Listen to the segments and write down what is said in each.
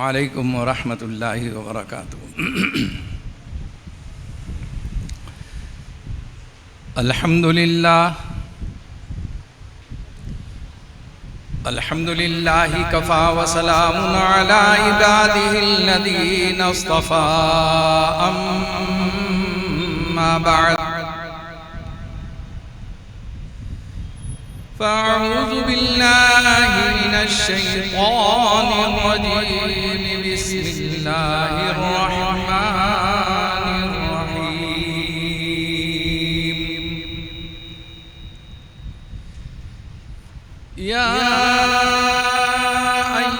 अलैकुम व रहमतुल्लाहि व बरकातुहू। अल्हम्दुलिल्लाहि कफ़ा व सलामुन अला इबादिहिल्लज़ीना इस्तफ़ा अम्मा बअद फ़अऊज़ु बिल्लाहि मिनश शैतानिर रजीम बिस्मिल्लाहिर रहमानिर रहीम। या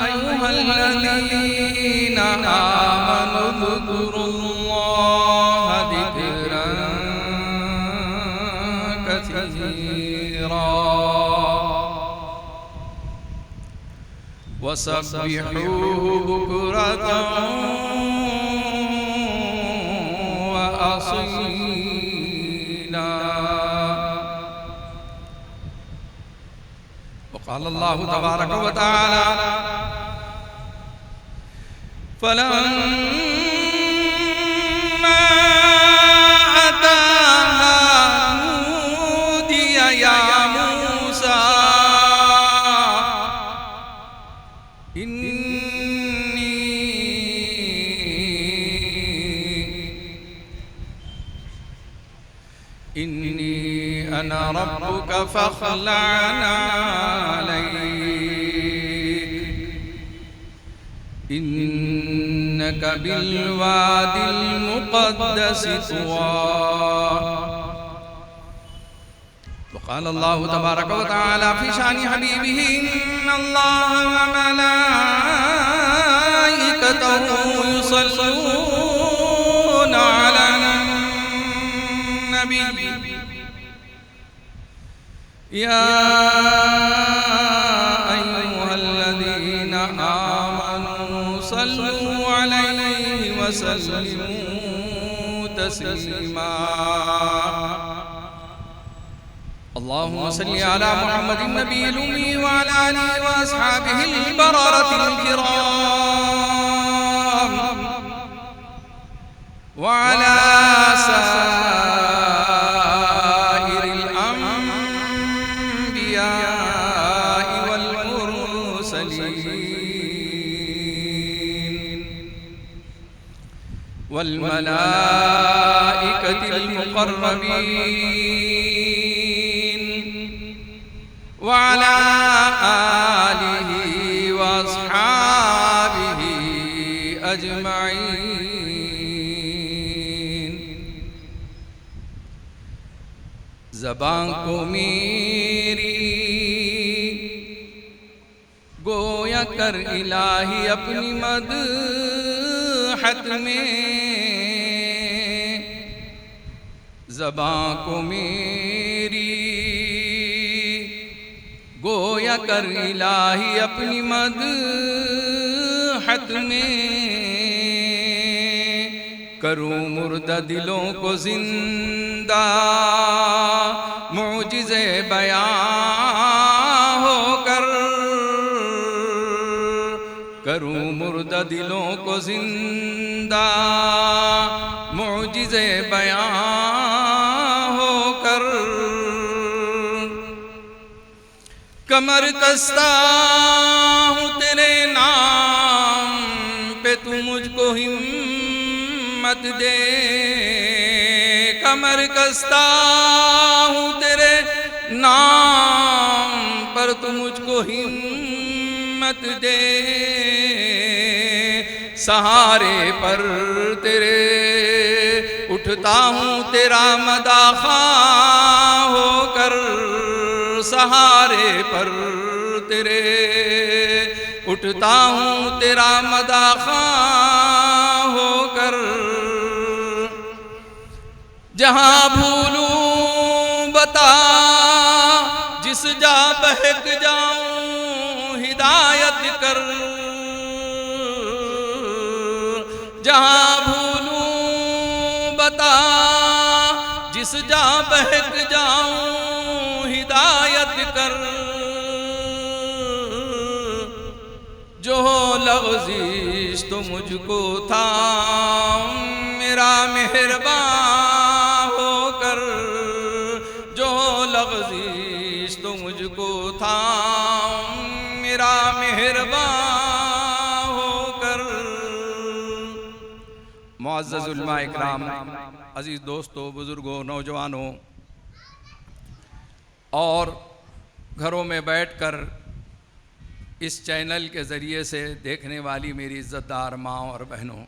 अय्युहल्लज़ीना आमनु ज़कुरुल्लाह ज़िक्रन कसीरा वसब्बिहूहु बुक्रतन व असीला। वक़ाल अल्लाहु तबारक व तआला फलम्मा अताहा नूदिया या मूसा इन्नी अना रब्बुक फ़ख़्लअ अलैक इन्नक बिल्वादिल मुक़द्दसि तुवा। वक़ाल अल्लाहु तबारक व तआला फ़ी शानि हबीबिही इन्नल्लाह व मलाइकतहु युसल्लूना अलन नबी या अय्युहल्लज़ीना आमनू सल्लू अलैहि व सल्लिमू तस्लीमा। अल्लाहुम्मा सल्लि अला मुहम्मदिन नबिय्यिल उम्मी व अला आलिहि व अस्हाबिहिल बररतिल किराम व अला साइरिल अंबिया'i वल मुरसलीन वल मलाइकतिल मुक़र्रबीन व अला आलिहि व अस्हाबिहि अजमईन। ज़बां को मेरी गोया कर इलाही अपनी मदहत में, ज़बां को मेरी गोया कर इलाही अपनी मदहत में, करूं मुर्दा दिलों को जिंदा मुजिज़े बयां होकर, करूं मुर्दा दिलों को जिंदा मुजिज़े बयां होकर, कमर कसता हूँ तेरे नाम पे तू मुझको हिम्मत दे, कमर कसता हूँ तेरे नाम पर तू मुझको हिम्मत दे, सहारे पर तेरे उठता हूँ तेरा मदाखा होकर, सहारे पर तेरे उठता हूँ तेरा मदाखा होकर, जहाँ भूलूं बता जिस जा बहक जाऊं हिदायत कर, जहाँ भूलूं बता जिस जा बहक जाऊं हिदायत कर, जो हो लग़ज़ीश तो मुझको था मेरा मेहरबान होकर, जो लग़ज़ीश तो मुझको था मेरा मेहरबान होकर। मुअज़्ज़ज़ उलमा इकराम, अज़ीज़ दोस्तों, बुज़ुर्गों, नौजवानों और घरों में बैठकर इस चैनल के ज़रिए से देखने वाली मेरी इज़्ज़तदार माँ और बहनों,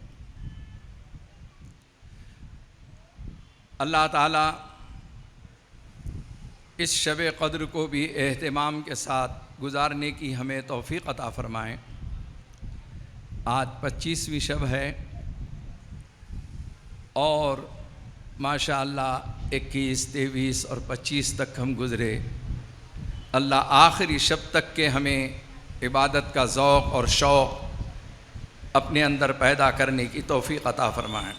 अल्लाह ताला इस शब क़द्र को भी एहतिमाम के साथ गुजारने की हमें तौफ़ीक़ अता फ़रमाएँ। आज 25वीं शब है और माशाअल्लाह 21, 23 और 25 तक हम गुज़रे। अल्लाह आखिरी शब तक के हमें इबादत का ज़ौक़ और शौक़ अपने अंदर पैदा करने की तौफ़ीक़ अता फ़रमाएँ।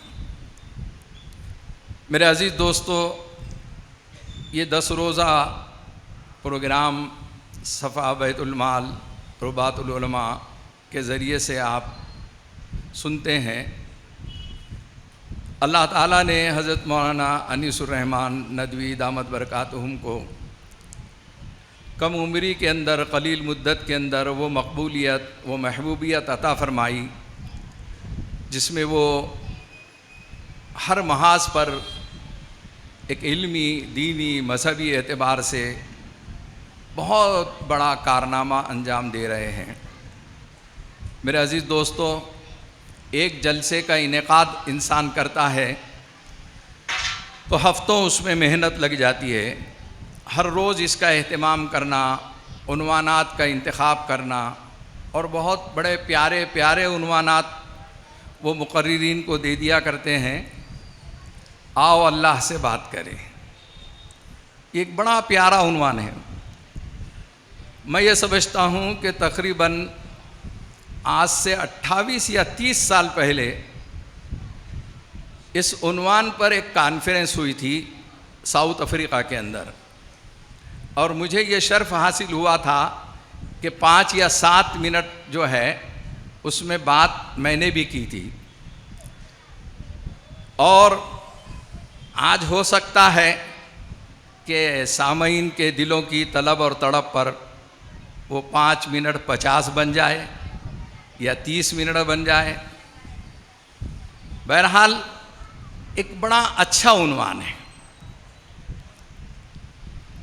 मेरे अज़ीज़ दोस्तों, ये 10 रोज़ा प्रोग्राम सफ़ा बैतुल माल रुबातुल उलमा के ज़रिए से आप सुनते हैं। अल्लाह ताला ने हज़रत मौलाना अनीसुर रहमान नदवी दामत बरकातुहुम को कम उम्री के अंदर, कलील मुद्दत के अंदर वो मकबूलियत, वो महबूबियत अता फ़रमाई जिसमें वो हर महाज पर एक इल्मी, दीनी, मजहबी एतबार से बहुत बड़ा कारनामा अंजाम दे रहे हैं। मेरे अज़ीज़ दोस्तों, एक जलसे का इनेकाद इंसान करता है तो हफ्तों उसमें मेहनत लग जाती है। हर रोज़ इसका एहतिमाम करना, उन्वानात का इंतखाब करना और बहुत बड़े प्यारे प्यारे उन्वानात वो मुक़र्रिरीन को दे दिया करते हैं। आओ अल्लाह से बात करें, एक बड़ा प्यारा उन्वान है। मैं ये समझता हूँ कि तकरीबन आज से 28 या 30 साल पहले इस उन्वान पर एक कॉन्फ्रेंस हुई थी साउथ अफ्रीका के अंदर, और मुझे ये शर्फ हासिल हुआ था कि 5 या 7 मिनट जो है उसमें बात मैंने भी की थी। और आज हो सकता है कि सामईन के दिलों की तलब और तड़प पर वो 5 मिनट 50 बन जाए या 30 मिनट बन जाए। बहरहाल एक बड़ा अच्छा उन्वान है।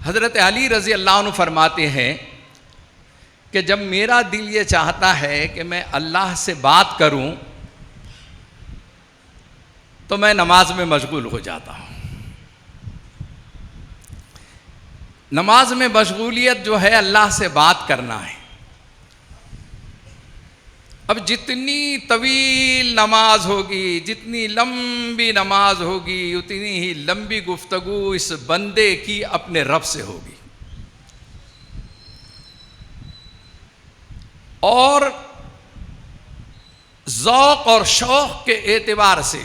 हज़रत अली रज़ी अल्लाह अन्हु फरमाते हैं कि जब मेरा दिल ये चाहता है कि मैं अल्लाह से बात करूं तो मैं नमाज में मशगूल हो जाता हूं। नमाज में मशगूलियत जो है अल्लाह से बात करना है। अब जितनी तवील नमाज होगी, जितनी लंबी नमाज होगी, उतनी ही लंबी गुफ्तगू इस बंदे की अपने रब से होगी। और ज़ौक़ और शौक़ के एतबार से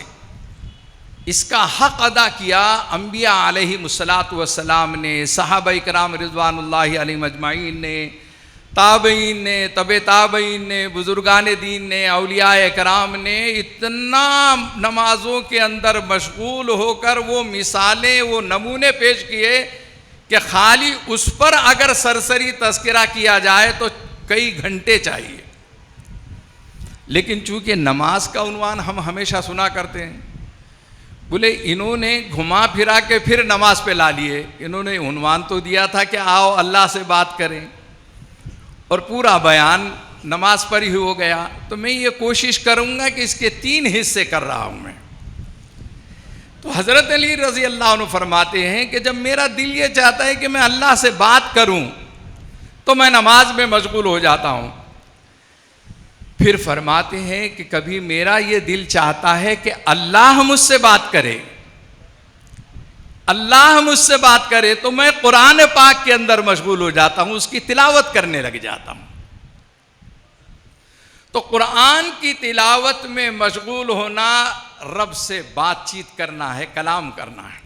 इसका हक़ अदा किया अंबिया अलैहिमुस्सलातु वस्सलाम ने, सहाबा इकराम रिज़वानुल्लाहि अलैहिम अजमाइन ने, ताबईन ने, तबे ताबईन ने, बुजुर्गान दीन ने, औलियाए कराम ने। इतना नमाजों के अंदर मशगूल होकर वो मिसालें, वो नमूने पेश किए कि खाली उस पर अगर सरसरी तज़किरा किया जाए तो कई घंटे चाहिए। लेकिन चूँकि नमाज का उन्वान हम हमेशा सुना करते हैं, बोले इन्होंने घुमा फिरा के फिर नमाज पे ला लिए। इन्होंने उन्वान तो दिया था कि आओ अल्लाह से बात करें, और पूरा बयान नमाज पर ही हो गया। तो मैं ये कोशिश करूँगा कि इसके 3 हिस्से कर रहा हूँ मैं। तो हज़रत अली रज़ी अल्लाह अन्हु फरमाते हैं कि जब मेरा दिल ये चाहता है कि मैं अल्लाह से बात करूँ तो मैं नमाज में मशगूल हो जाता हूँ। फिर फरमाते हैं कि कभी मेरा ये दिल चाहता है कि अल्लाह मुझसे बात करे, अल्लाह मुझसे बात करे, तो मैं कुरान पाक के अंदर मशगूल हो जाता हूँ, उसकी तिलावत करने लग जाता हूँ। तो कुरान की तिलावत में मशगूल होना रब से बातचीत करना है, कलाम करना है।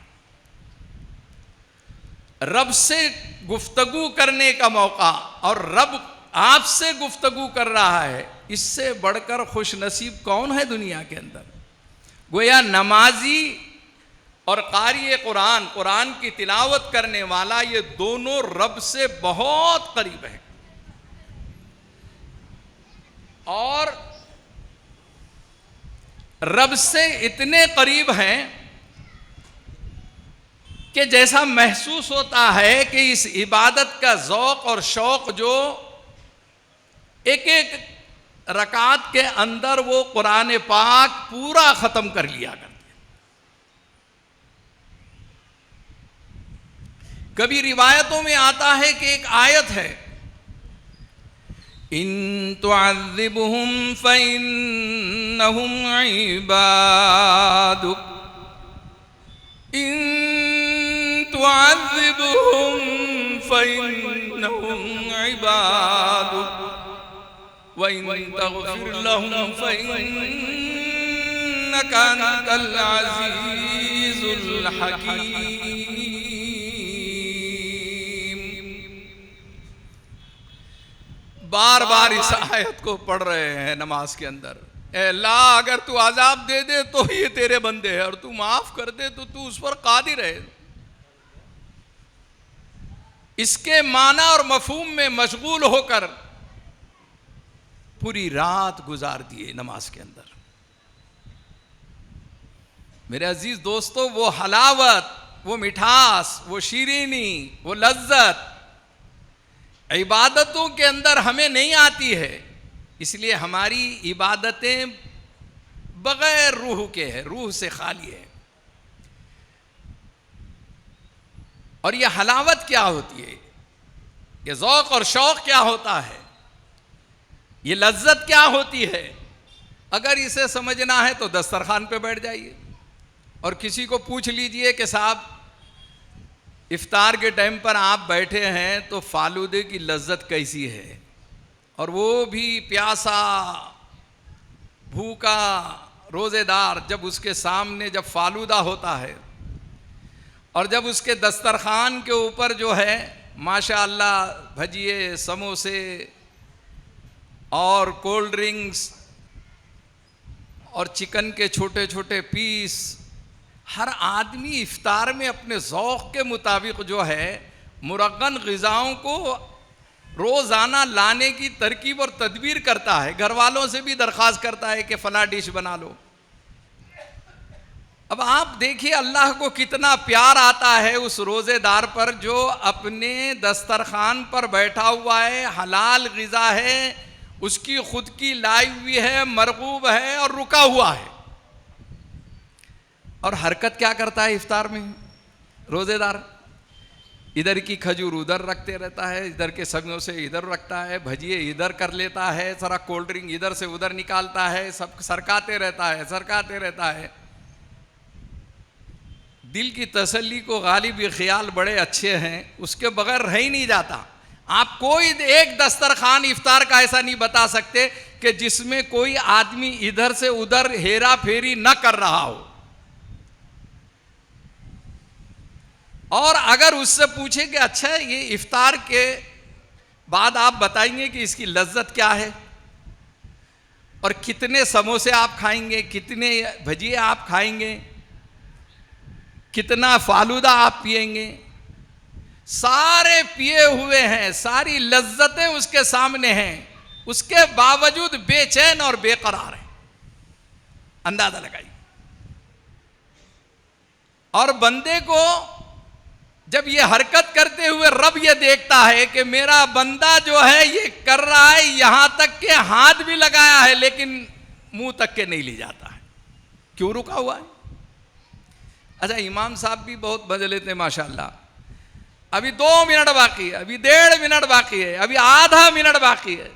रब से गुफ्तगू करने का मौका, और रब आपसे गुफ्तगू कर रहा है इससे बढ़कर खुश नसीब कौन है दुनिया के अंदर। गोया नमाजी और कारी कुरान, कुरान की तिलावत करने वाला, ये दोनों रब से बहुत करीब है। और रब से इतने करीब हैं कि जैसा महसूस होता है कि इस इबादत का ज़ौक़ और शौक़ जो एक एक रकात के अंदर वो कुरान पाक पूरा ख़त्म कर लिया करते। कभी रिवायतों में आता है कि एक आयत है, इन तुअज़्ज़िबहुम फ़इन्नहुम इबादुक, इन तुअज़्ज़िबहुम फ़इन्नहुम इबादुक व इन तग़फ़िर लहुम फ़इन्नका अंतल अज़ीज़ुल हकीम। बार बार इस आयत को पढ़ रहे हैं नमाज के अंदर। ए अल्लाह, अगर तू आजाब दे दे तो ये तेरे बंदे हैं, और तू माफ कर दे तो तू उस पर कादिर है। इसके माना और मफहूम में मशगूल होकर पूरी रात गुजार दिए नमाज के अंदर। मेरे अजीज दोस्तों, वो हलावत, वो मिठास, वो शीरीनी, वो लज्जत इबादतों के अंदर हमें नहीं आती है। इसलिए हमारी इबादतें बगैर रूह के है, रूह से खाली है। और ये हलावत क्या होती है, ये ज़ौक़ और शौक़ क्या होता है, ये लज्जत क्या होती है, अगर इसे समझना है तो दस्तरखान पे बैठ जाइए और किसी को पूछ लीजिए कि साहब इफ्तार के टाइम पर आप बैठे हैं तो फालूदे की लज्जत कैसी है। और वो भी प्यासा, भूखा, रोज़ेदार, जब उसके सामने जब फालूदा होता है और जब उसके दस्तरखान के ऊपर जो है माशाअल्लाह भजिए, समोसे और कोल्ड ड्रिंक्स और चिकन के छोटे छोटे पीस, हर आदमी इफ्तार में अपने ज़ौक़ के मुताबिक जो है मुरगन ग़िज़ाओं को रोज़ाना लाने की तरकीब और तदबीर करता है। घर वालों से भी दरख्वास्त करता है कि फ़लाँ डिश बना लो। अब आप देखिए अल्लाह को कितना प्यार आता है उस रोज़ेदार पर जो अपने दस्तरखान पर बैठा हुआ है, हलाल ग़िज़ा है, उसकी खुद की लाई हुई है, मरगूब है और रुका हुआ है। और हरकत क्या करता है इफ्तार में रोज़ेदार, इधर की खजूर उधर रखते रहता है, इधर के समोसे इधर रखता है, भजिए इधर कर लेता है, सारा कोल्ड ड्रिंक इधर से उधर निकालता है, सब सरकाते रहता है। दिल की तसल्ली को गालिब ये ख्याल बड़े अच्छे हैं, उसके बगैर रह ही नहीं जाता। आप कोई एक दस्तरखान इफ्तार का ऐसा नहीं बता सकते कि जिसमें कोई आदमी इधर से उधर हेरा फेरी न कर रहा हो। और अगर उससे पूछे कि अच्छा ये इफ्तार के बाद आप बताएंगे कि इसकी लज्जत क्या है और कितने समोसे आप खाएंगे, कितने भजिए आप खाएंगे, कितना फालूदा आप पिएंगे, सारे पिए हुए हैं, सारी लज्जतें उसके सामने हैं, उसके बावजूद बेचैन और बेकरार है। अंदाजा लगाइए। और बंदे को जब ये हरकत करते हुए रब ये देखता है कि मेरा बंदा जो है ये कर रहा है, यहां तक के हाथ भी लगाया है लेकिन मुंह तक के नहीं ले जाता है, क्यों रुका हुआ है। अच्छा, इमाम साहब भी बहुत मजे लेते हैं माशाल्लाह। अभी 2 मिनट बाकी है, अभी 1.5 मिनट बाकी है, अभी आधा मिनट बाकी है।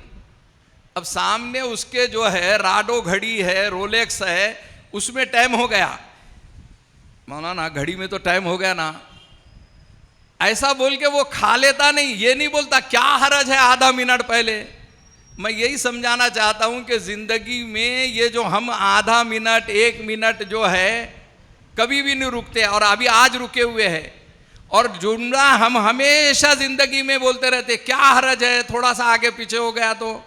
अब सामने उसके जो है राडो घड़ी है, रोलेक्स है, उसमें टाइम हो गया। मौलाना घड़ी में तो टाइम हो गया ना, ऐसा बोल के वो खा लेता नहीं, ये नहीं बोलता क्या हरज है आधा मिनट पहले। मैं यही समझाना चाहता हूं कि जिंदगी में ये जो हम आधा मिनट 1 मिनट जो है कभी भी नहीं रुकते, और अभी आज रुके हुए हैं। और जुमला हम हमेशा जिंदगी में बोलते रहते क्या हरज है, थोड़ा सा आगे पीछे हो गया तो।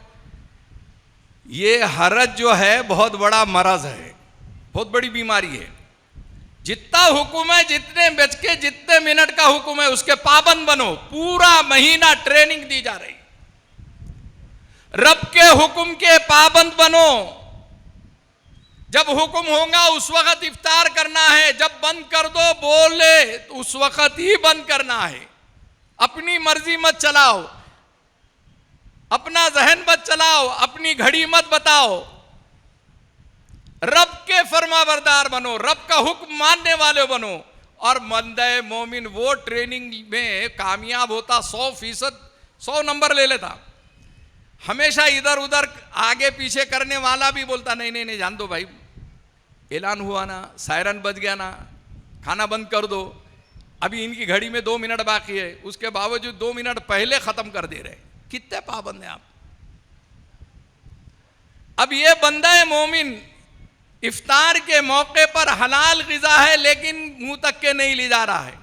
ये हरज जो है बहुत बड़ा मरज है, बहुत बड़ी बीमारी है। जितना हुक्म है, जितने बज के जितने मिनट का हुक्म है उसके पाबंद बनो। पूरा महीना ट्रेनिंग दी जा रही, रब के हुक्म के पाबंद बनो। जब हुक्म होगा उस वक्त इफ्तार करना है, जब बंद कर दो बोले तो उस वक्त ही बंद करना है। अपनी मर्जी मत चलाओ, अपना जहन मत चलाओ, अपनी घड़ी मत बताओ। रब के फरमाबरदार बनो, रब का हुक्म मानने वाले बनो। और बंदे मोमिन वो ट्रेनिंग में कामयाब होता 100%, 100 नंबर ले लेता। हमेशा इधर उधर आगे पीछे करने वाला भी बोलता नहीं नहीं नहीं, जान दो भाई, ऐलान हुआ ना, सायरन बज गया ना, खाना बंद कर दो, अभी इनकी घड़ी में 2 मिनट बाकी है, उसके बावजूद 2 मिनट पहले खत्म कर दे रहे। कितने पाबंद हैं आप। अब ये बंदा मोमिन इफ्तार के मौके पर हलाल ग़िज़ा है लेकिन मुंह तक के नहीं ले जा रहा है,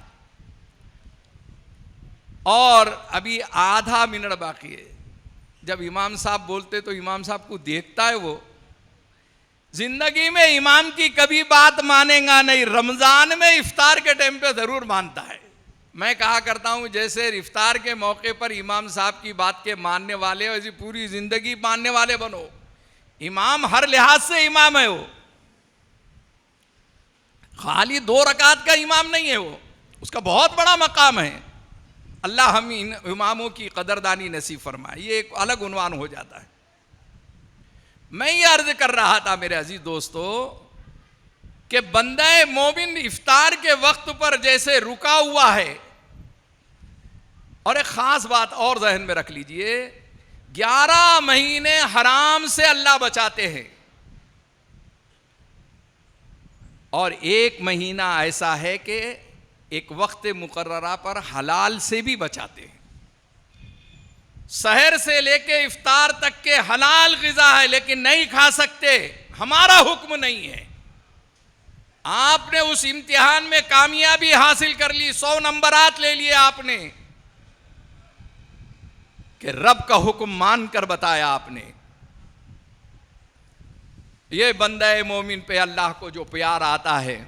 और अभी आधा मिनट बाकी है। जब इमाम साहब बोलते तो इमाम साहब को देखता है, वो जिंदगी में इमाम की कभी बात मानेगा नहीं, रमजान में इफ्तार के टाइम पे जरूर मानता है। मैं कहा करता हूं जैसे इफ्तार के मौके पर इमाम साहब की बात के मानने वाले, वैसे पूरी जिंदगी मानने वाले बनो। इमाम हर लिहाज से इमाम है, वो खाली 2 रकात का इमाम नहीं है, वो उसका बहुत बड़ा मकाम है। अल्लाह हम इन इमामों की कदरदानी नसीब फरमाए, ये एक अलग उन्वान हो जाता है। मैं ये अर्ज कर रहा था मेरे अजीज दोस्तों कि बंदे मोमिन इफ्तार के वक्त पर जैसे रुका हुआ है। और एक खास बात और जहन में रख लीजिए, 11 महीने हराम से अल्लाह बचाते हैं, और 1 महीना ऐसा है कि एक वक्त मुकर्ररा पर हलाल से भी बचाते हैं। सहर से लेके इफ्तार तक के हलाल ग़िज़ा है लेकिन नहीं खा सकते, हमारा हुक्म नहीं है। आपने उस इम्तिहान में कामयाबी हासिल कर ली, 100 नंबरात ले लिए आपने, कि रब का हुक्म मानकर बताया आपने। ये बंदा मोमिन पे अल्लाह को जो प्यार आता है,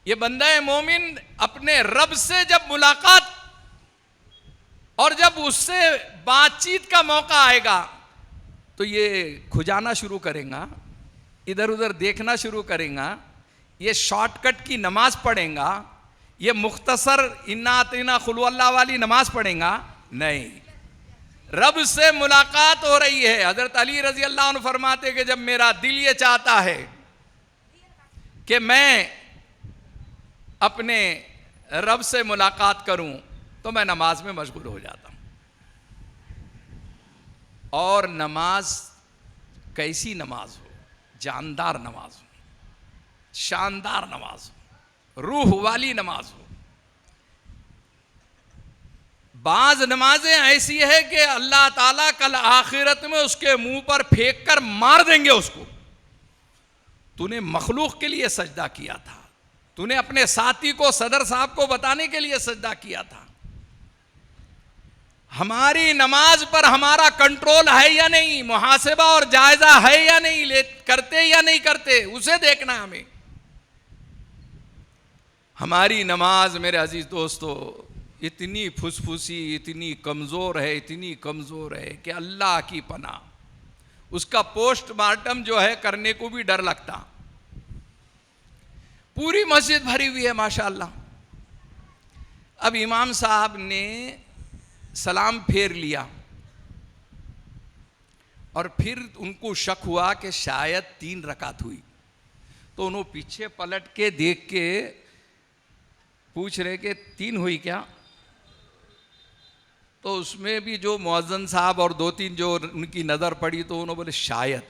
ये बंदा मोमिन अपने रब से जब मुलाकात और जब उससे बातचीत का मौका आएगा तो ये खुजाना शुरू करेगा, इधर उधर देखना शुरू करेगा, ये शॉर्टकट की नमाज पढ़ेगा, ये मुख्तसर इन्ना अतीना खुल अल्लाह वाली नमाज पढ़ेगा नहीं। रब से मुलाकात हो रही है। हजरत अली रजी अल्लाह अन्हु फरमाते कि जब मेरा दिल ये चाहता है कि मैं अपने रब से मुलाकात करूं तो मैं नमाज में मशगूल हो जाता हूं। और नमाज कैसी नमाज हो, जानदार नमाज हो, शानदार नमाज हो, रूह वाली नमाज हो। बाज नमाजें ऐसी है कि अल्लाह ताला कल आखिरत में उसके मुंह पर फेंक कर मार देंगे उसको। तूने मखलूक के लिए सजदा किया था, तूने अपने साथी को, सदर साहब को बताने के लिए सजदा किया था। हमारी नमाज पर हमारा कंट्रोल है या नहीं, मुहासिबा और जायजा है या नहीं, करते या नहीं करते, उसे देखना है हमें। हमारी नमाज मेरे अजीज दोस्तों इतनी फुसफुसी, इतनी कमज़ोर है, इतनी कमज़ोर है कि अल्लाह की पनाह, उसका पोस्टमार्टम जो है करने को भी डर लगता। पूरी मस्जिद भरी हुई है माशाअल्लाह। अब इमाम साहब ने सलाम फेर लिया और फिर उनको शक हुआ कि शायद 3 रकात हुई, तो उन्होंने पीछे पलट के देख के पूछ रहे कि 3 हुई क्या? तो उसमें भी जो मुअज्जिन साहब और 2-3 जो उनकी नज़र पड़ी तो उन्होंने बोले शायद,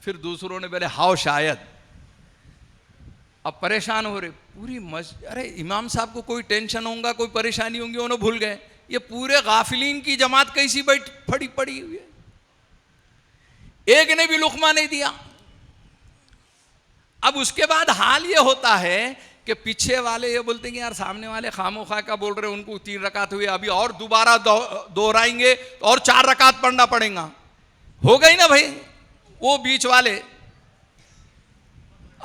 फिर दूसरों ने बोले हाँ शायद। अब परेशान हो रहे पूरी मस्जिद। अरे इमाम साहब को कोई टेंशन होगा, कोई परेशानी होंगी, उन्होंने भूल गए। ये पूरे गाफिलीन की जमात कैसी पड़ी हुई है, एक ने भी लुकमा नहीं दिया। अब उसके बाद हाल ये होता है कि पीछे वाले ये बोलते हैं कि यार सामने वाले खामोखा का बोल रहे हैं, उनको 3 रकात हुई, अभी और दोबारा दोहराएंगे तो और 4 रकात पढ़ना पड़ेगा। हो गई ना भाई वो बीच वाले।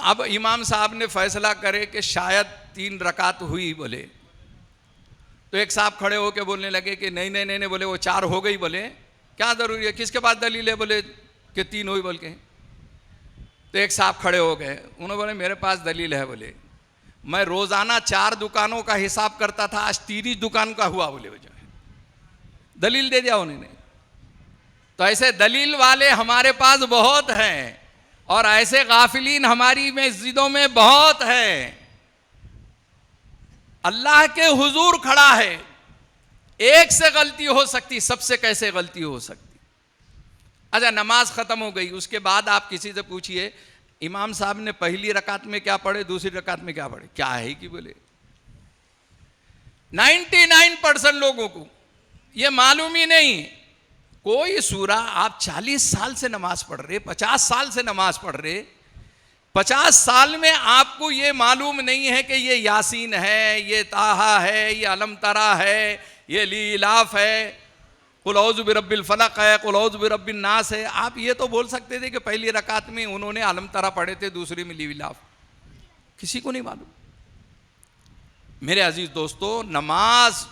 अब इमाम साहब ने फैसला करे कि शायद 3 रकात हुई बोले, तो एक साहब खड़े होके बोलने लगे कि नहीं नहीं नहीं नहीं, बोले वो 4 हो गई। बोले क्या जरूरी है, किसके पास दलील है बोले कि 3 हुई बोल के। तो एक साहब खड़े हो गए, उन्होंने बोले मेरे पास दलील है। बोले मैं रोजाना 4 दुकानों का हिसाब करता था, आज 3 ही दुकान का हुआ। बोले जो है दलील दे दिया उन्होंने। तो ऐसे दलील वाले हमारे पास बहुत हैं और ऐसे गाफिलीन हमारी मस्जिदों में बहुत है। अल्लाह के हुजूर खड़ा है, एक से गलती हो सकती, सबसे कैसे गलती हो सकती। अच्छा नमाज खत्म हो गई, उसके बाद आप किसी से पूछिए इमाम साहब ने पहली रकात में क्या पढ़े, दूसरी रकात में क्या पढ़े, क्या है कि बोले 99% लोगों को यह मालूम ही नहीं। कोई सूरा आप 40 साल से नमाज पढ़ रहे, 50 साल से नमाज पढ़ रहे, 50 साल में आपको ये मालूम नहीं है कि ये यासीन है, ये ताहा है, ये अलम तरा है, ये लीलाफ है, कुल औज़ु बिरब्बिल फलक है, कुल औज़ु बिरब्बिन नास है। आप ये तो बोल सकते थे कि पहली रकात में उन्होंने अलम तरा पढ़े थे, दूसरी में लीलाफ। किसी को नहीं मालूम। मेरे अजीज दोस्तों, नमाज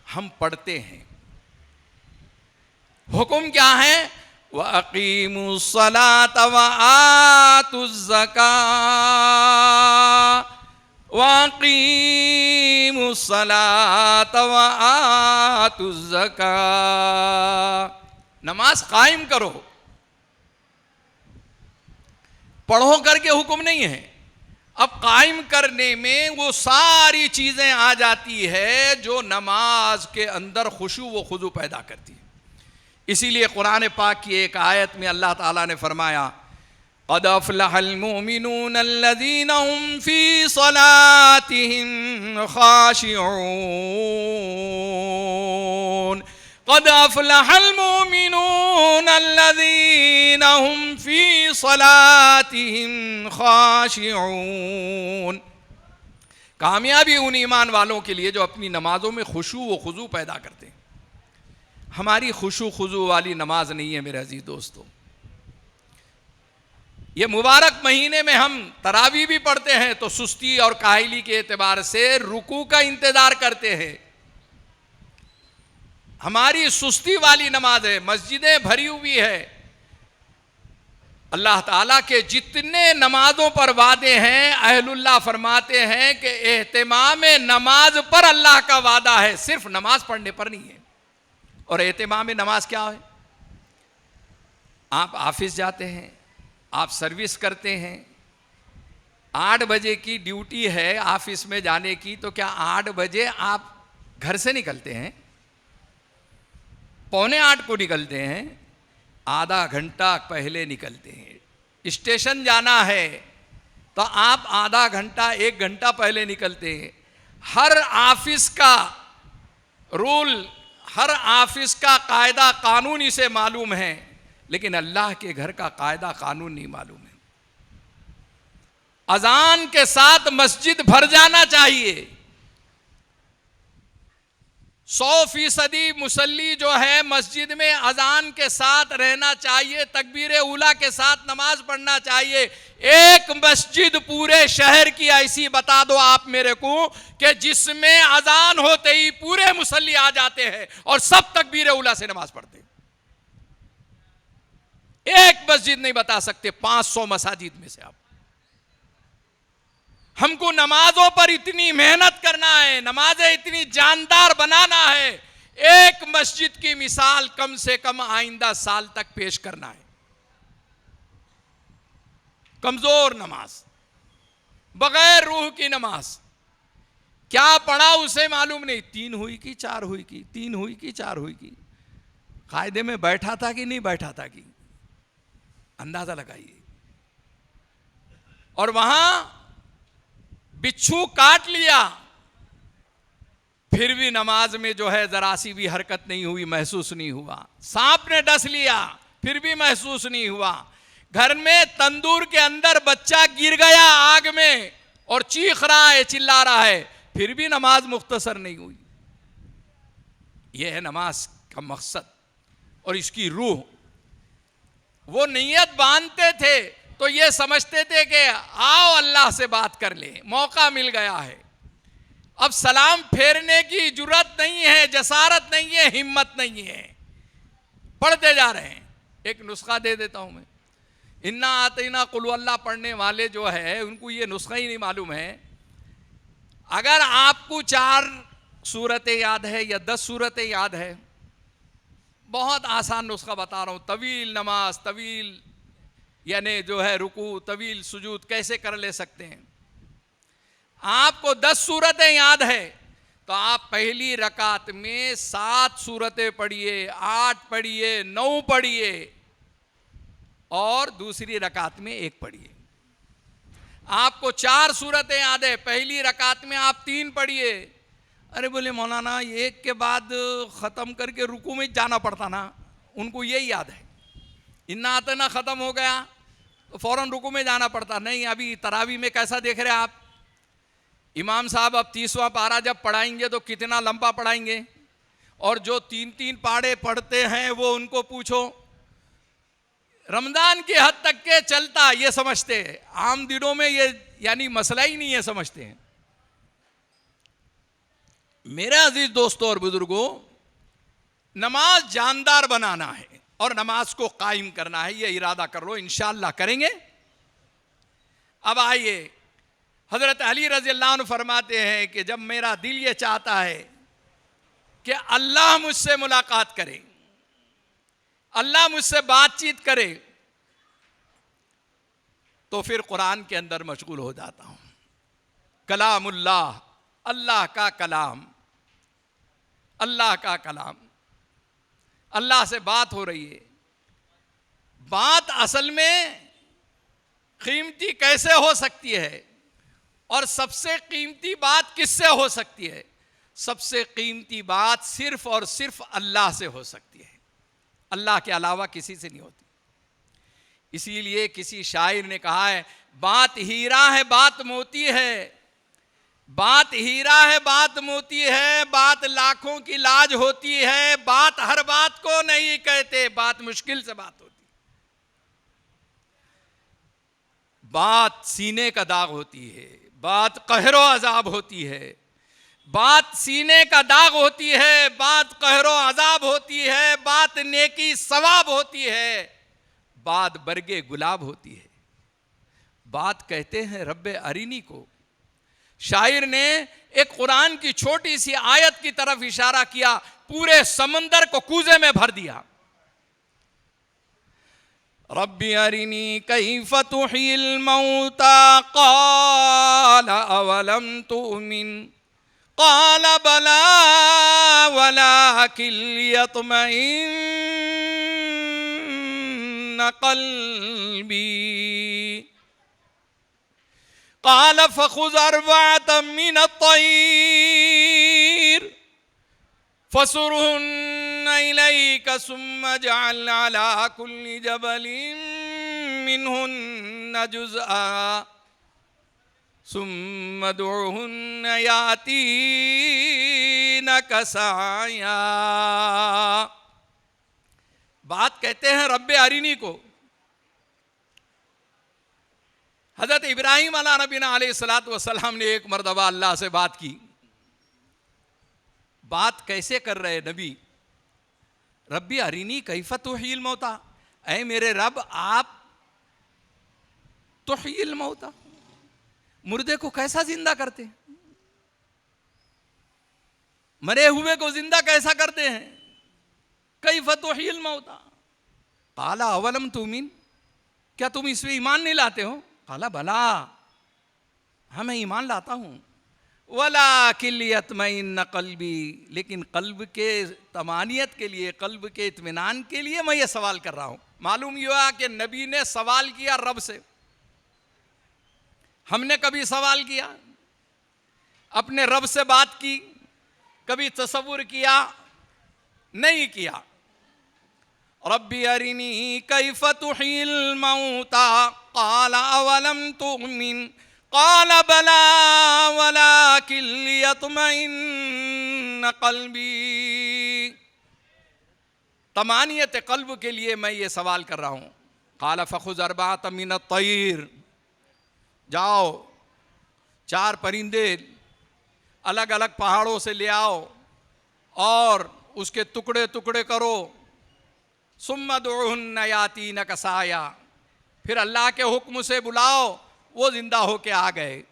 हम पढ़ते हैं, हुक्म क्या है, व अक़ीमुस्सलात व आतुज़्ज़का, व अक़ीमुस्सलात व आतुज़्ज़का। नमाज कायम करो, पढ़ो करके हुक्म नहीं है। अब कायम करने में वो सारी चीजें आ जाती है जो नमाज के अंदर खुशू व खुजू पैदा करती है। इसीलिए कुरान पाक की एक आयत में अल्लाह ताला ने फरमाया, क़द अफ़लहल मुमिनून अल्लज़ीना हुम फ़ी सलातिहिम ख़ाशिऊन, क़द अफ़लहल मुमिनून अल्लज़ीना हुम फ़ी सलातिहिम ख़ाशिऊन। कामयाबी उन ईमान वालों के लिए जो अपनी नमाजों में खुशू व खुजू पैदा करते हैं। हमारी खुशू खुजू वाली नमाज नहीं है मेरे अजीज दोस्तों। ये मुबारक महीने में हम तरावी भी पढ़ते हैं तो सुस्ती और काहिली के एतबार से रुकू का इंतजार करते हैं। हमारी सुस्ती वाली नमाज है, मस्जिदें भरी हुई है। अल्लाह ताला के जितने नमाजों पर वादे हैं, अहलुल्लाह फरमाते हैं कि एहतिमाम नमाज पर अल्लाह का वादा है, सिर्फ नमाज पढ़ने पर नहीं है। और एहतिमाम नमाज क्या है, आप ऑफिस जाते हैं, आप सर्विस करते हैं, 8 बजे की ड्यूटी है ऑफिस में जाने की, तो क्या 8 बजे आप घर से निकलते हैं? 7:45 को निकलते हैं, आधा घंटा पहले निकलते हैं। स्टेशन जाना है तो आप आधा घंटा 1 घंटा पहले निकलते हैं। हर ऑफिस का रूल, हर ऑफिस का कायदा कानून इसे मालूम है, लेकिन अल्लाह के घर का कायदा कानून नहीं मालूम है। अजान के साथ मस्जिद भर जाना चाहिए। 100% मुसल्ली जो है मस्जिद में अजान के साथ रहना चाहिए, तकबीर उला के साथ नमाज पढ़ना चाहिए। एक मस्जिद पूरे शहर की ऐसी बता दो आप मेरे को कि जिसमें अजान होते ही पूरे मुसल्ली आ जाते हैं और सब तकबीर उला से नमाज पढ़ते हैं। एक मस्जिद नहीं बता सकते 500 मसाजिद में से आप। हमको नमाजों पर इतनी मेहनत करना है, नमाजें इतनी जानदार बनाना है, एक मस्जिद की मिसाल कम से कम आइंदा साल तक पेश करना है। कमजोर नमाज, बगैर रूह की नमाज, क्या पढ़ा उसे मालूम नहीं, 3 हुई की 4 हुई की, 3 हुई की 4 हुई की, कायदे में बैठा था कि नहीं बैठा था कि अंदाजा लगाइए। और वहां बिच्छू काट लिया, फिर भी नमाज में जो है जरा सी भी हरकत नहीं हुई, महसूस नहीं हुआ। सांप ने डस लिया, फिर भी महसूस नहीं हुआ। घर में तंदूर के अंदर बच्चा गिर गया आग में और चीख रहा है, चिल्ला रहा है, फिर भी नमाज मुख्तसर नहीं हुई। यह है नमाज का मकसद और इसकी रूह। वो नीयत बांधते थे तो ये समझते थे कि आओ अल्लाह से बात कर लें, मौका मिल गया है। अब सलाम फेरने की जुर्रत नहीं है, जसारत नहीं है, हिम्मत नहीं है, पढ़ते जा रहे हैं। एक नुस्खा दे देता हूं मैं। इन्ना आतीना कुल अल्लाह पढ़ने वाले जो है उनको ये नुस्खा ही नहीं मालूम है। अगर आपको 4 सूरतें याद है या 10 सूरतें याद है, बहुत आसान नुस्खा बता रहा हूं। तवील नमाज, तवील यानी जो है रुकू, तवील सुजूद कैसे कर ले सकते हैं। आपको 10 सूरतें याद है तो आप पहली रकात में 7 सूरतें पढ़िए, 8 पढ़िए, 9 पढ़िए और दूसरी रकात में 1 पढ़िए। आपको 4 सूरतें याद है, पहली रकात में आप 3 पढ़िए। अरे बोले मौलाना एक के बाद ख़त्म करके रुकू में जाना पड़ता ना, उनको यही याद है। इन्ना आतना ख़त्म हो गया तो फ़ौरन रुकू में जाना पड़ता नहीं। अभी तरावी में कैसा देख रहे हैं आप, इमाम साहब अब 30वां पारा जब पढ़ाएंगे तो कितना लंबा पढ़ाएंगे, और जो 3-3 पारे पढ़ते हैं वो उनको पूछो, रमज़ान की हद तक के चलता ये समझते हैं, आम दिनों में ये यानी मसला ही नहीं है समझते हैं। मेरे अजीज दोस्तों और बुजुर्गों, नमाज जानदार बनाना है और नमाज को कायम करना है, ये इरादा कर लो, इंशाअल्लाह करेंगे। अब आइए, हजरत अली रज़ी अल्लाह अन्हु फरमाते हैं कि जब मेरा दिल ये चाहता है कि अल्लाह मुझसे मुलाकात करे, अल्लाह मुझसे बातचीत करे, तो फिर कुरान के अंदर मशगूल हो जाता हूं। कलामुल्लाह, अल्लाह का कलाम, अल्लाह का कलाम, अल्लाह से बात हो रही है। बात असल में कीमती कैसे हो सकती है और सबसे कीमती बात किससे हो सकती है? सबसे कीमती बात सिर्फ और सिर्फ अल्लाह से हो सकती है, अल्लाह के अलावा किसी से नहीं होती। इसीलिए किसी शायर ने कहा है, बात हीरा है बात मोती है, बात हीरा है बात मोती है, बात लाखों की लाज होती है, बात हर बात को नहीं कहते, बात मुश्किल से बात होती। बात सीने का दाग होती है, बात कहरो अजाब होती है, बात सीने का दाग होती है, बात कहरो अजाब होती है, बात नेकी सवाब होती है, बात बरगे गुलाब होती है। बात कहते हैं रब्बे अरीनी को। शायर ने एक कुरान की छोटी सी आयत की तरफ इशारा किया, पूरे समंदर को कूजे में भर दिया। रब्बी अरिनी कैफ तुहिल मौता क़ाल अवलम तुमिन क़ाल बला वलाकिन लियत्मइन्न क़ल्बी क़ाल फ़ख़ुज़ अर्बअतम मिनत-तय्र फसुरहुन्न इलैका सुम्मा जअल अला कुल्ली जबलिन मिनहुन्न जुज़अ सुम्मा दुउहुन्न यातीनका सअया। बात कहते हैं रब्बे अरिनी को। हज़रत इब्राहीम अला नबीना अलैहिस्सलातु वस्सलाम ने एक मरतबा अल्लाह से बात की। बात कैसे कर रहे नबी? रब्बी अरिनी कैफ तुहिल मौता, ऐ मेरे रब आप तुहिल मौता, मुर्दे को कैसा जिंदा करते हैं, मरे हुए को जिंदा कैसा करते हैं? कैफ तुहिल मौता क़ाला अवलम तुमिन, क्या तुम इसमें ईमान नहीं लाते हो? क़ाला बला, हाँ मैं ईमान लाता हूँ। वलाकिन लियत्मइन्न क़ल्बी, लेकिन कल्ब के तमानियत के लिए, कल्ब के इत्मीनान के लिए मैं ये सवाल कर रहा हूँ। मालूम हुआ कि नबी ने सवाल किया रब से। हमने कभी सवाल किया, अपने रब से बात की, कभी तसव्वुर किया? नहीं किया। रब्बी अरिनी कैफ तुहिल मौता क़ाल अवलम तुमिन क़ाल बला वलाकिन लियत्मइन्न क़ल्बी। तमानियत क़ल्ब के लिए मैं ये सवाल कर रहा हूँ। क़ाल फ़ख़ुज़ अर्बअतम मिन अत-तय्र, जाओ 4 परिंदे अलग अलग पहाड़ों से ले आओ और उसके टुकड़े टुकड़े करो। सुम्मा दुउहुन्ना यातीनक साया, फिर अल्लाह के हुक्म से बुलाओ, वो जिंदा होके आ गए।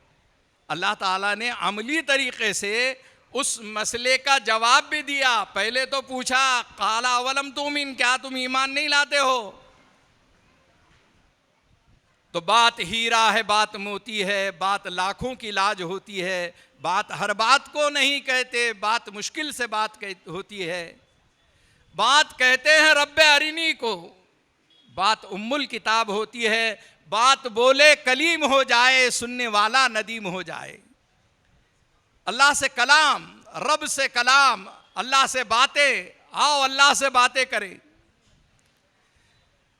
अल्लाह ताला ने अमली तरीके से उस मसले का जवाब भी दिया। पहले तो पूछा काला अवलम तुमिन, क्या तुम ईमान नहीं लाते हो? तो बात हीरा है, बात मोती है, बात लाखों की लाज होती है। बात हर बात को नहीं कहते, बात मुश्किल से बात होती है। बात कहते हैं रब्बे अरिनी को, बात उम्मुल किताब होती है। बात बोले कलीम हो जाए, सुनने वाला नदीम हो जाए। अल्लाह से कलाम, रब से कलाम, अल्लाह से बातें। आओ अल्लाह से बातें करें।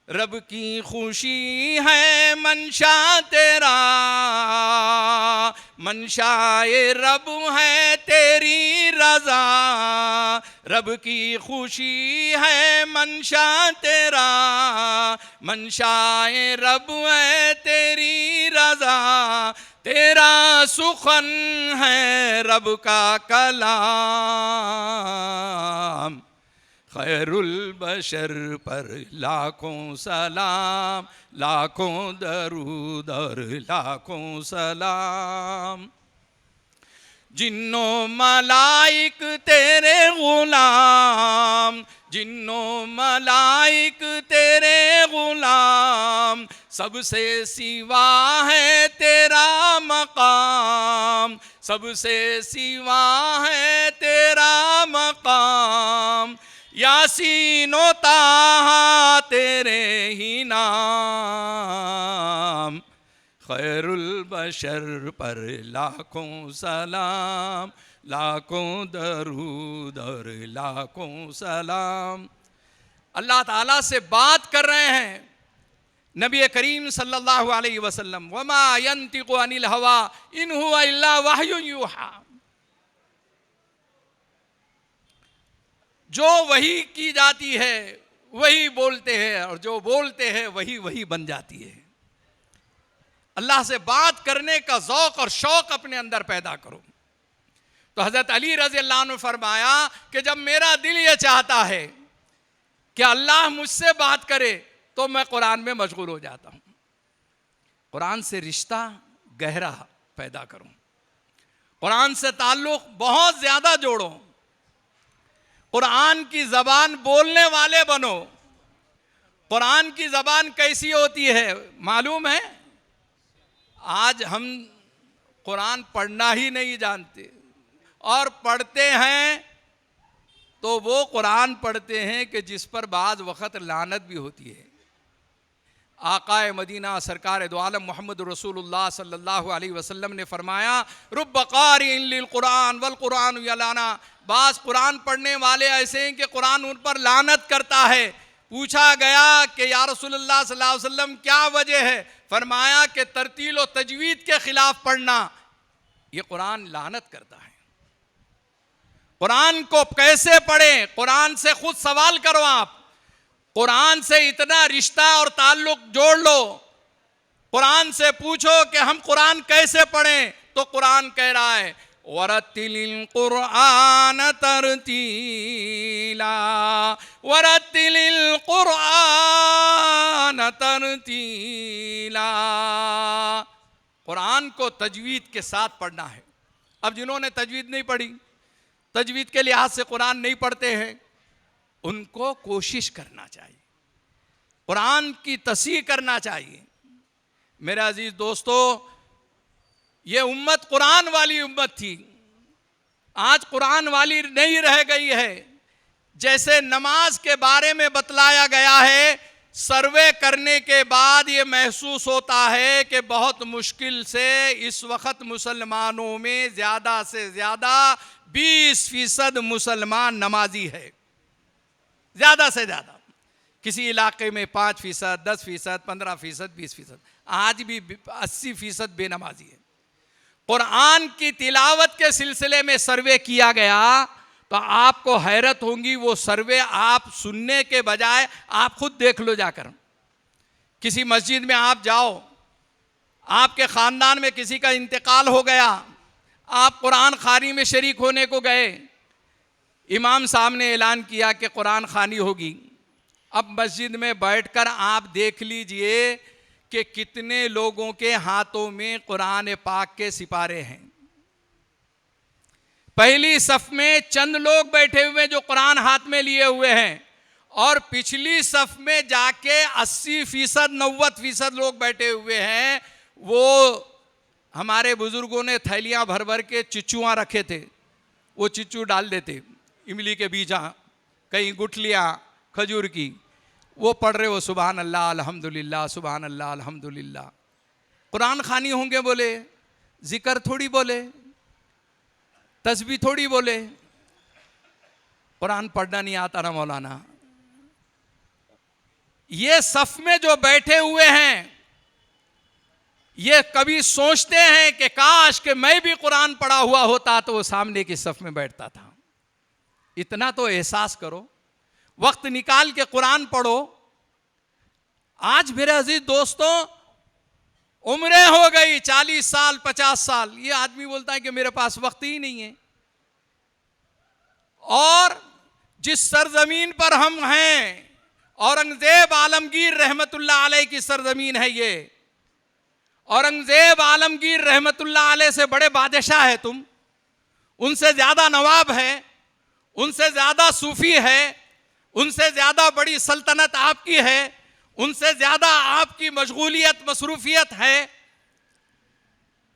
रब की खुशी है मंशा तेरा, मंशाए रब है तेरी रजा। रब की खुशी है मंशा तेरा, मंशाए रब है तेरी रजा। तेरा सुखन है रब का कलाम। खैरुल बशर पर लाखों सलाम, लाखों दरूद और लाखों सलाम। जिन्नो मलाइक तेरे गुलाम, जिन्नो मलाइक तेरे गुलाम। सबसे सिवा है तेरा मकाम, सबसे सिवा है तेरा मकाम। यासीनो ताहा तेरे ही नाम। खैरुल बशर पर लाखों सलाम, लाखों दरूद और लाखों सलाम। अल्लाह ताला से बात कर रहे हैं नबी करीम सल्लल्लाहु अलैहि वसल्लम। वमा यंतिकु अनिल हवा इन हुवा इल्ला वह्युन यूहा। जो वही की जाती है वही बोलते हैं, और जो बोलते हैं वही वही बन जाती है। अल्लाह से बात करने का ज़ौक़ और शौक़ अपने अंदर पैदा करो। तो हज़रत अली रज़ी अल्लाह अन्हु ने फरमाया कि जब मेरा दिल ये चाहता है कि अल्लाह मुझसे बात करे तो मैं कुरान में मशगूल हो जाता हूँ। कुरान से रिश्ता गहरा पैदा करूँ, कुरान से ताल्लुक़ बहुत ज़्यादा जोड़ो, कुरान की ज़बान बोलने वाले बनो। कुरान की ज़बान कैसी होती है मालूम है? आज हम कुरान पढ़ना ही नहीं जानते, और पढ़ते हैं तो वो कुरान पढ़ते हैं कि जिस पर बाज़ वक़्त लानत भी होती है। आक़ाए मदीना सरकार दो आलम मोहम्मद रसूलुल्लाह सल्लल्लाहु अलैहि वसल्लम ने फरमाया, रुब्ब क़ारिइन लिल कुरान वल कुरान यलाना। बाज़ कुरान पढ़ने वाले ऐसे हैं कि कुरान उन पर लानत करता है। पूछा गया कि या रसूलुल्लाह सल्लल्लाहु अलैहि वसल्लम क्या वजह है? फरमाया कि तरतील और तजवीद के खिलाफ पढ़ना, ये कुरान लानत करता है। कुरान को कैसे पढ़ें? कुरान से खुद सवाल करो। आप कुरान से इतना रिश्ता और ताल्लुक जोड़ लो। कुरान से पूछो कि हम कुरान कैसे पढ़ें, तो कुरान कह रहा है वरत्तिलिल कुरआन तरतीला, वरत्तिलिल कुरआन तरतीला। कुरान को तजवीद के साथ पढ़ना है। अब जिन्होंने तजवीद नहीं पढ़ी, तजवीद के लिहाज से कुरान नहीं पढ़ते हैं, उनको कोशिश करना चाहिए, कुरान की तस्हीह करना चाहिए। मेरे अजीज दोस्तों, ये उम्मत कुरान वाली उम्मत थी, आज कुरान वाली नहीं रह गई है। जैसे नमाज के बारे में बतलाया गया है, सर्वे करने के बाद ये महसूस होता है कि बहुत मुश्किल से इस वक्त मुसलमानों में ज़्यादा से ज़्यादा 20% मुसलमान नमाजी है, ज़्यादा से ज़्यादा। किसी इलाके में 5%, 10%, 15%, 20%, आज भी 80% बेनमाजी है। कुरान की तिलावत के सिलसिले में सर्वे किया गया तो आपको हैरत होगी। वो सर्वे आप सुनने के बजाय आप खुद देख लो जाकर किसी मस्जिद में आप जाओ, आपके ख़ानदान में किसी का इंतकाल हो गया, आप कुरान खानी में शरीक होने को गए, इमाम साहब ने ऐलान किया कि कुरान खानी होगी। अब मस्जिद में बैठकर आप देख लीजिए कि कितने लोगों के हाथों में कुरान पाक के सिपारे हैं। पहली सफ में चंद लोग बैठे हुए जो कुरान हाथ में लिए हुए हैं, और पिछली सफ में जाके 80% 90% लोग बैठे हुए हैं। वो हमारे बुजुर्गों ने थैलियां भर भर के चिच्चुआं रखे थे, वो चिच्चू डाल देते, इमली के बीजा, कहीं गुठलियां खजूर की, वो पढ़ रहे हो सुभान अल्लाह अल्हम्दुलिल्लाह सुभान अल्लाह अल्हम्दुलिल्लाह। कुरान खानी होंगे बोले, जिक्र थोड़ी बोले, तस्बीह थोड़ी बोले, कुरान पढ़ना नहीं आता ना मौलाना। ये सफ में जो बैठे हुए हैं, ये कभी सोचते हैं कि काश कि मैं भी कुरान पढ़ा हुआ होता तो वो सामने की सफ में बैठता था। इतना तो एहसास करो, वक्त निकाल के कुरान पढ़ो। आज मेरे अजीज दोस्तों, उम्रें हो गई 40 साल 50 साल, ये आदमी बोलता है कि मेरे पास वक्त ही नहीं है। और जिस सरजमीन पर हम हैं, औरंगजेब आलमगीर रहमतुल्लाह अलैह की सरजमीन है ये। औरंगजेब आलमगीर रहमतुल्लाह अलैह से बड़े बादशाह है तुम, उनसे ज्यादा नवाब है, उनसे ज्यादा सूफी है, उनसे ज्यादा बड़ी सल्तनत आपकी है, उनसे ज्यादा आपकी मशगूलियत मसरूफियत है।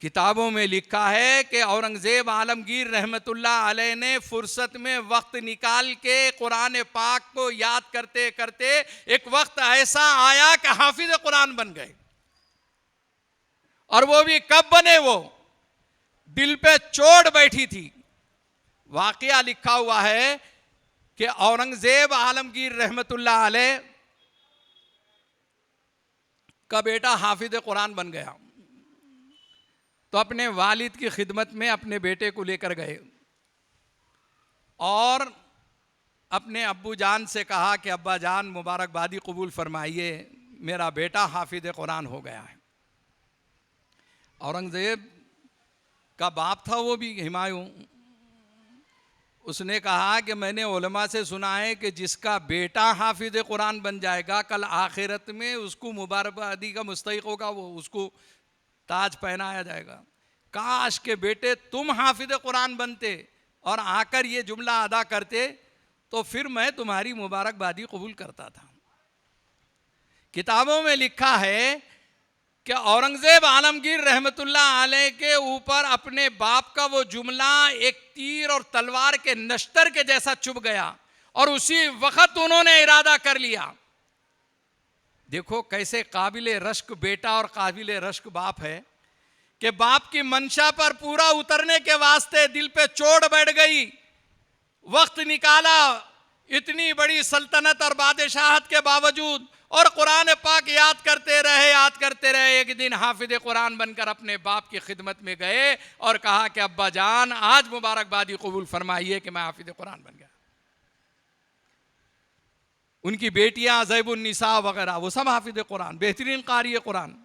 किताबों में लिखा है कि औरंगजेब आलमगीर रहमतुल्लाह अलैह ने फुर्सत में वक्त निकाल के कुरान पाक को याद करते करते एक वक्त ऐसा आया कि हाफिज कुरान बन गए। और वो भी कब बने? वो दिल पे चोट बैठी थी। वाकया लिखा हुआ है कि औरंगजेब आलमगीर रहमतुल्लाह अलैह का बेटा हाफिज कुरान बन गया, तो अपने वालिद की खिदमत में अपने बेटे को लेकर गए और अपने अब्बू जान से कहा कि अब्बा जान मुबारकबादी कबूल फरमाइए, मेरा बेटा हाफिज कुरान हो गया है। औरंगजेब का बाप था वो भी हुमायूं, उसने कहा कि मैंने उलमा से सुना है कि जिसका बेटा हाफिज कुरान बन जाएगा कल आखिरत में उसको मुबारकबादी का मुस्तहिक होगा, वो उसको ताज पहनाया जाएगा। काश के बेटे तुम हाफिज कुरान बनते और आकर ये जुमला अदा करते तो फिर मैं तुम्हारी मुबारकबादी कबूल करता था। किताबों में लिखा है कि औरंगजेब आलमगीर रहमतुल्लाह अलैह के ऊपर अपने बाप का वो जुमला एक तीर और तलवार के नश्तर के जैसा चुभ गया और उसी वक्त उन्होंने इरादा कर लिया। देखो कैसे काबिले रश्क बेटा और काबिले रश्क बाप है कि बाप की मंशा पर पूरा उतरने के वास्ते दिल पे चोट बैठ गई, वक्त निकाला इतनी बड़ी सल्तनत और बादशाहत के बावजूद, और कुरान पाक याद करते रहे। एक दिन हाफिज कुरान बनकर अपने बाप की खिदमत में गए और कहा कि अब्बा जान आज मुबारकबादी कबूल फरमाइए कि मैं हाफिज कुरान बन गया। उनकी बेटियां ज़ैबुन्निसा वगैरह वो सब हाफिज कुरान, बेहतरीन कारी कुरान।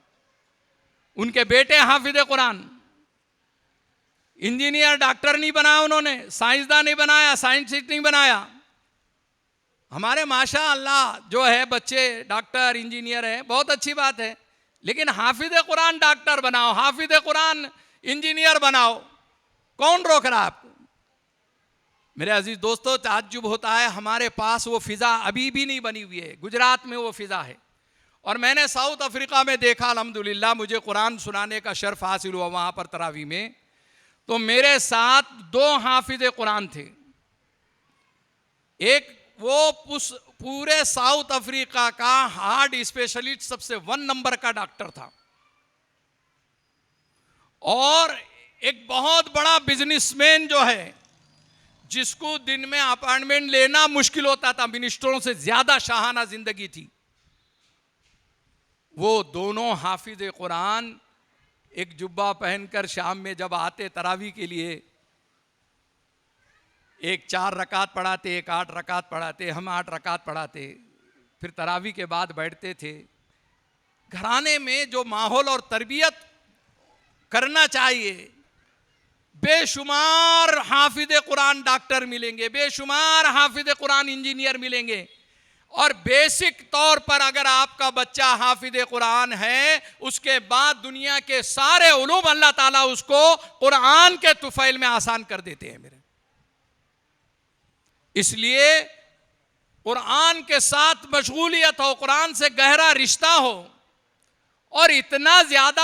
उनके बेटे हाफिज कुरान। इंजीनियर डॉक्टर नहीं बनाया उन्होंने, साइंसदान नहीं बनाया, साइंटिस्ट नहीं बनाया। हमारे माशा अल्लाह जो है बच्चे डॉक्टर इंजीनियर है, बहुत अच्छी बात है, लेकिन हाफिज कुरान डॉक्टर बनाओ, हाफिज कुरान इंजीनियर बनाओ, कौन रोक रहा है आपको? मेरे अजीज दोस्तों, ताज्जुब होता है हमारे पास वो फिजा अभी भी नहीं बनी हुई है। गुजरात में वो फिजा है और मैंने साउथ अफ्रीका में देखा, अल्हम्दुलिल्लाह मुझे कुरान सुनाने का शर्फ हासिल हुआ वहाँ पर तरावी में, तो मेरे साथ 2 हाफिज कुरान थे। एक वो पूरे साउथ अफ्रीका का हार्ट स्पेशलिस्ट सबसे 1 नंबर का डॉक्टर था, और एक बहुत बड़ा बिजनेसमैन जो है जिसको दिन में अपॉइंटमेंट लेना मुश्किल होता था, मिनिस्टरों से ज्यादा शाहाना जिंदगी थी, वो दोनों हाफिज कुरान एक जुब्बा पहनकर शाम में जब आते तरावी के लिए, एक 4 रकात पढ़ाते, एक 8 रकात पढ़ाते, हम 8 रकात पढ़ाते, फिर तरावी के बाद बैठते थे। घराने में जो माहौल और तरबियत करना चाहिए, बेशुमार हाफिज कुरान डॉक्टर मिलेंगे, बेशुमार हाफिज कुरान इंजीनियर मिलेंगे, और बेसिक तौर पर अगर आपका बच्चा हाफिज कुरान है, उसके बाद दुनिया के सारे उलूम अल्लाह ताला उसको कुरान के तुफैल में आसान कर देते हैं मेरे। इसलिए कुरान के साथ मशगूलियत हो, कुरान से गहरा रिश्ता हो, और इतना ज्यादा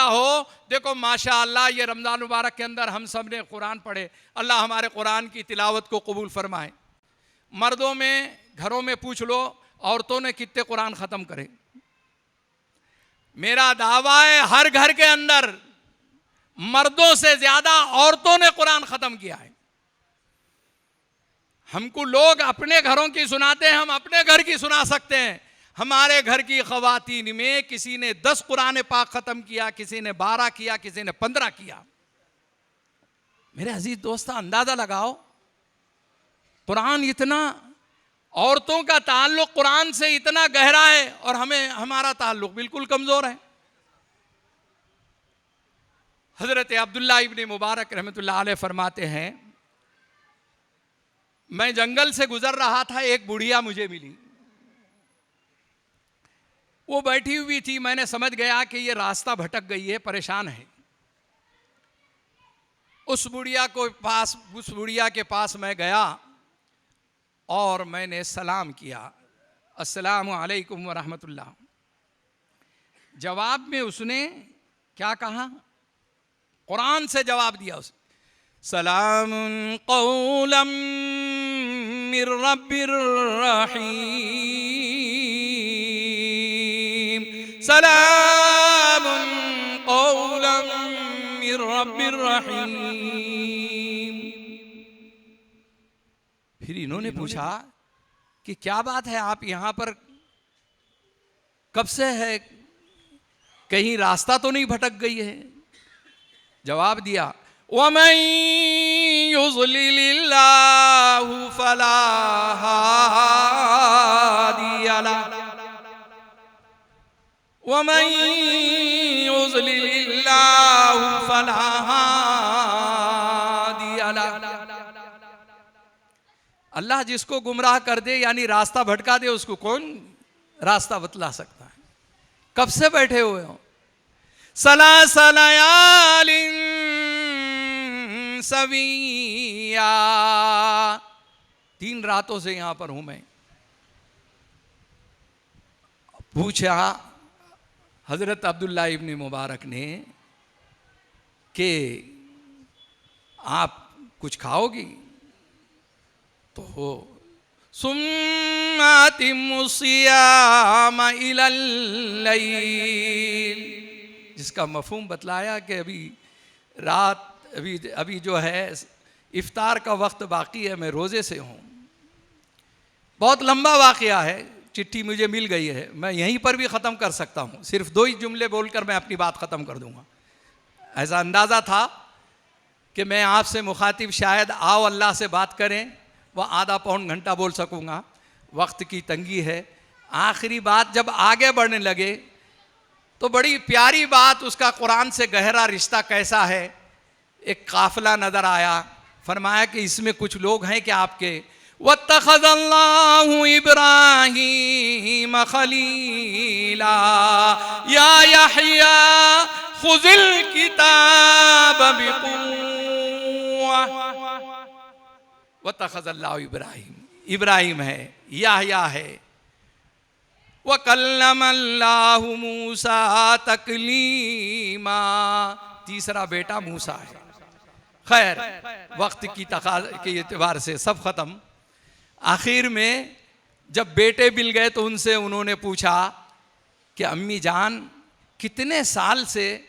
हो। देखो माशाअल्लाह, ये रमजान मुबारक के अंदर हम सब ने कुरान पढ़े, अल्लाह हमारे कुरान की तिलावत को कबूल फरमाए। मर्दों में घरों में पूछ लो, औरतों ने कितने कुरान खत्म करे। मेरा दावा है हर घर के अंदर मर्दों से ज्यादा औरतों ने कुरान खत्म किया है। हमको लोग अपने घरों की सुनाते हैं, हम अपने घर की सुना सकते हैं। हमारे घर की खवातीन में किसी ने 10 कुरान पाक खत्म किया, किसी ने 12 किया, किसी ने 15 किया। मेरे अजीज दोस्त, अंदाजा लगाओ, कुरान इतना, औरतों का ताल्लुक कुरान से इतना गहरा है, और हमारा ताल्लुक बिल्कुल कमजोर है। हजरत अब्दुल्ला इब्न मुबारक रहमतुल्लाह अलैह फरमाते हैं, मैं जंगल से गुजर रहा था, एक बुढ़िया मुझे मिली। वो बैठी हुई थी, मैंने समझ गया कि ये रास्ता भटक गई है, परेशान है। उस बुढ़िया के पास मैं गया और मैंने सलाम किया, अस्सलामु अलैकुम व रहमतुल्लाह। जवाब में उसने क्या कहा? कुरान से जवाब दिया उसने, सलामुन कौलम मिर रब्बिर रहीम, सलामुन कौलम मिर रब्बिर रहीम। फिर इन्होंने पूछा कि क्या बात है, आप यहां पर कब से है, कहीं रास्ता तो नहीं भटक गई है? जवाब दिया, वमन युज़लिलिल्लाहु फला हादिया लहु, वमन युज़लिलिल्लाहु फला हादिया लहु। अल्लाह जिसको गुमराह कर दे, यानी रास्ता भटका दे, उसको कौन रास्ता बतला सकता है? कब से बैठे हुए हो? सलासलयालिन सविया, 3 रातों से यहां पर हूं मैं। पूछा हजरत अब्दुल्ला इब्न मुबारक ने कि आप कुछ खाओगी? तो सुम्मा अतिम्मु सियाम इलल लैल, जिसका मफहूम बतलाया कि अभी जो है इफ्तार का वक्त बाकी है, मैं रोज़े से हूँ। बहुत लंबा वाक़या है, चिट्ठी मुझे मिल गई है, मैं यहीं पर भी ख़त्म कर सकता हूँ, सिर्फ 2 ही जुमले बोलकर मैं अपनी बात ख़त्म कर दूँगा। ऐसा अंदाज़ा था कि मैं आपसे मुखातिब शायद आओ अल्लाह से बात करें, वह आधा पौन घंटा बोल सकूँगा, वक्त की तंगी है। आखिरी बात जब आगे बढ़ने लगे तो बड़ी प्यारी बात, उसका कुरान से गहरा रिश्ता कैसा है। एक काफिला नजर आया, फरमाया कि इसमें कुछ लोग हैं कि आपके, वत्तखज़ल्लाहु इब्राहीम खलीला या यहया खुज़िल किताब बिक़ुव्वा, वत्तखज़ल्लाहु इब्राहीम है, याहया है, वकल्लमल्लाहु मूसा तकलीमा, तीसरा बेटा मूसा है। खैर, वक्त की तकाज़ा के एतबार से सब खत्म। आखिर में जब बेटे मिल गए तो उनसे उन्होंने पूछा कि अम्मी जान कितने साल से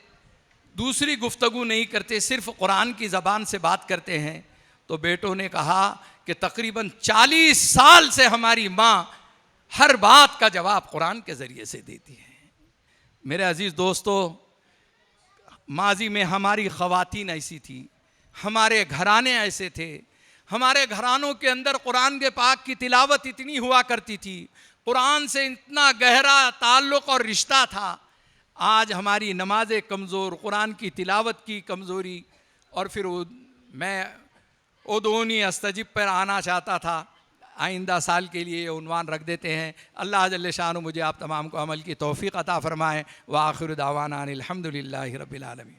दूसरी गुफ्तगू नहीं करते, सिर्फ कुरान की ज़बान से बात करते हैं? तो बेटों ने कहा कि तकरीबन 40 साल से हमारी माँ हर बात का जवाब कुरान के ज़रिए से देती है। मेरे अजीज़ दोस्तों, माजी में हमारी ख़वातीन ऐसी थी, हमारे घराने ऐसे थे, हमारे घरानों के अंदर कुरान के पाक की तिलावत इतनी हुआ करती थी, कुरान से इतना गहरा ताल्लुक़ और रिश्ता था, आज हमारी नमाज़ें कमज़ोर, कुरान की तिलावत की कमज़ोरी। और फिर मैं उदूनी अस्तजिब पर आना चाहता था, आइंदा साल के लिए उन्वान रख देते हैं। अल्लाह जल्ले शानु मुझे आप तमाम को अमल की तौफ़ीक़ अता फ़रमाएँ। व आखिर दावाना अनिल हम्दुलिल्लाहि रब्बिल आलमीन।